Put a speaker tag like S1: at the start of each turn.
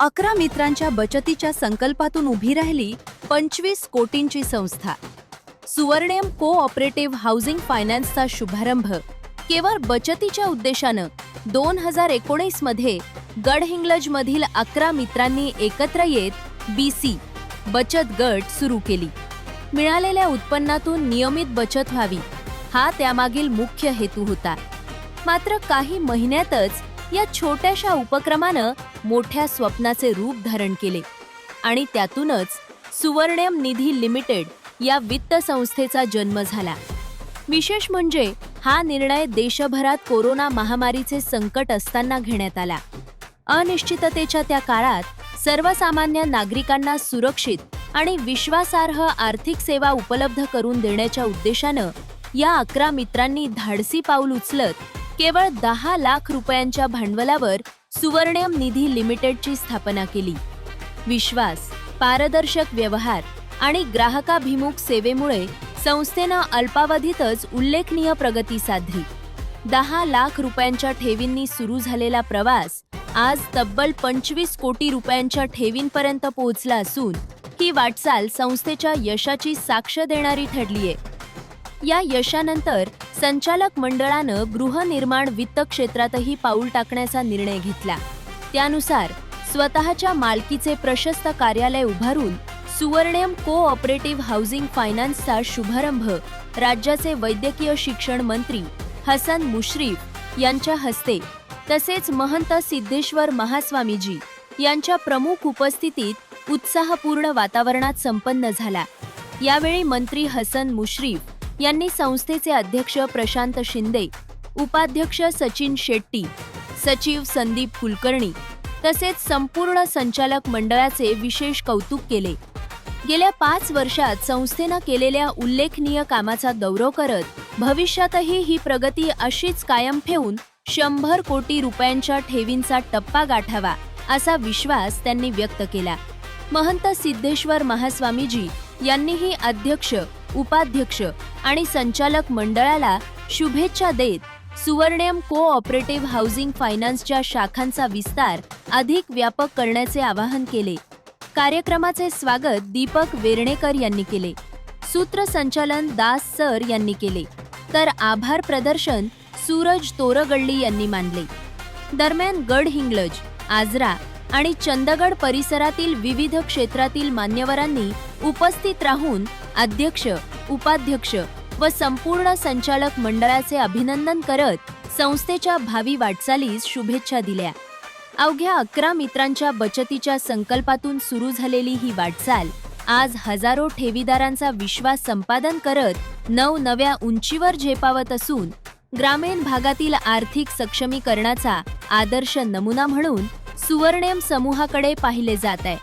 S1: 11 मित्रांच्या बचतीच्या संकल्पातून उभी राहिली 25 कोटींची संस्था. सुवर्णम कोऑपरेटिव्ह हाऊसिंग फायनान्सचा शुभारंभ केवळ बचतीच्या उद्देशानं 2019 मध्ये गडहिंग्लजमधील 11 मित्रांनी एकत्र येत BC बचत गट सुरू केली. मिळालेल्या उत्पन्नातून नियमित बचत व्हावी हा त्यामागील मुख्य हेतू होता. मात्र काही महिन्यातच या छोट्याशा उपक्रमानं मोठ्या स्वप्नाचे रूप धारण केले आणि त्यातूनच सुवर्णम निधी लिमिटेड या वित्त संस्थेचा जन्म झाला. विशेष म्हणजे हा निर्णय देशभरात कोरोना महामारीचे संकट असताना घेण्यात आला. अनिश्चिततेच्या त्या काळात सर्वसामान्य नागरिकांना सुरक्षित आणि विश्वासार्ह आर्थिक सेवा उपलब्ध करून देण्याच्या उद्देशानं या 11 मित्रांनी धाडसी पाऊल उचलत केवळ 10 लाख रुपयांच्या भांडवलावर सुवर्णम निधी लिमिटेडची स्थापना केली. विश्वास, पारदर्शक व्यवहार आणि ग्राहकाभिमुख सेवेमुळे संस्थेनं अल्पावधीतच उल्लेखनीय प्रगती साधली. 10 लाख रुपयांच्या ठेवींनी सुरू झालेला प्रवास आज तब्बल 25 कोटी रुपयांच्या ठेवींपर्यंत पोहोचला असून ही वाटचाल संस्थेच्या यशाची साक्ष देणारी ठरलीय. या यशानंतर संचालक मंडळानं गृहनिर्माण वित्त क्षेत्रातही पाऊल टाकण्याचा निर्णय घेतला. त्यानुसार स्वतःच्या मालकीचे प्रशस्त कार्यालय उभारून सुवर्णम कोऑपरेटिव्ह हाऊसिंग फायनान्सचा शुभारंभ राज्याचे वैद्यकीय शिक्षण मंत्री हसन मुश्रीफ यांच्या हस्ते तसेच महंत सिद्धेश्वर महास्वामीजी यांच्या प्रमुख उपस्थितीत उत्साहपूर्ण वातावरणात संपन्न झाला. यावेळी मंत्री हसन मुश्रीफ यांनी संस्थेचे अध्यक्ष प्रशांत शिंदे, उपाध्यक्ष सचिन शेट्टी, सचिव संदीप कुलकर्णी तसेच संपूर्ण संचालक मंडळाचे विशेष कौतुक केले. गेल्या 5 वर्षात संस्थेनं केलेल्या उल्लेखनीय कामाचा गौरव करत भविष्यातही ही प्रगती अशीच कायम ठेवून 100 कोटी रुपयांच्या ठेवींचा टप्पा गाठावा असा विश्वास त्यांनी व्यक्त केला. महंत सिद्धेश्वर महास्वामीजी यांनीही अध्यक्ष, उपाध्यक्ष आणि संचालक मंडळाला शुभेच्छा देत सुवर्णम कोऑपरेटिव्ह हाऊसिंग फायनान्सच्या शाखांचा विस्तार अधिक व्यापक करण्याचे आवाहन केले. कार्यक्रमाचे स्वागत दीपक वेर्णेकर यांनी केले. सूत्रसंचालन दास सर यांनी केले तर आभार प्रदर्शन सूरज तोरगल्ली यांनी मानले. दरम्यान गडहिंग्लज, आजरा आणि चंदगड परिसरातील विविध क्षेत्रातील मान्यवरांनी उपस्थित राहून अध्यक्ष, उपाध्यक्ष व संपूर्ण संचालक मंडळाचे अभिनंदन करत संस्थेच्या भावी वाटचालीस शुभेच्छा दिल्या. अवघ्या 11 मित्रांच्या बचतीच्या संकल्पातून सुरू झालेली ही वाटचाल आज हजारो ठेवीदारांचा विश्वास संपादन करत नवनव्या उंचीवर झेपावत असून ग्रामीण भागातील आर्थिक सक्षमीकरणाचा आदर्श नमुना म्हणून सुवर्णम समूहाकडे पाहिले जात आहे.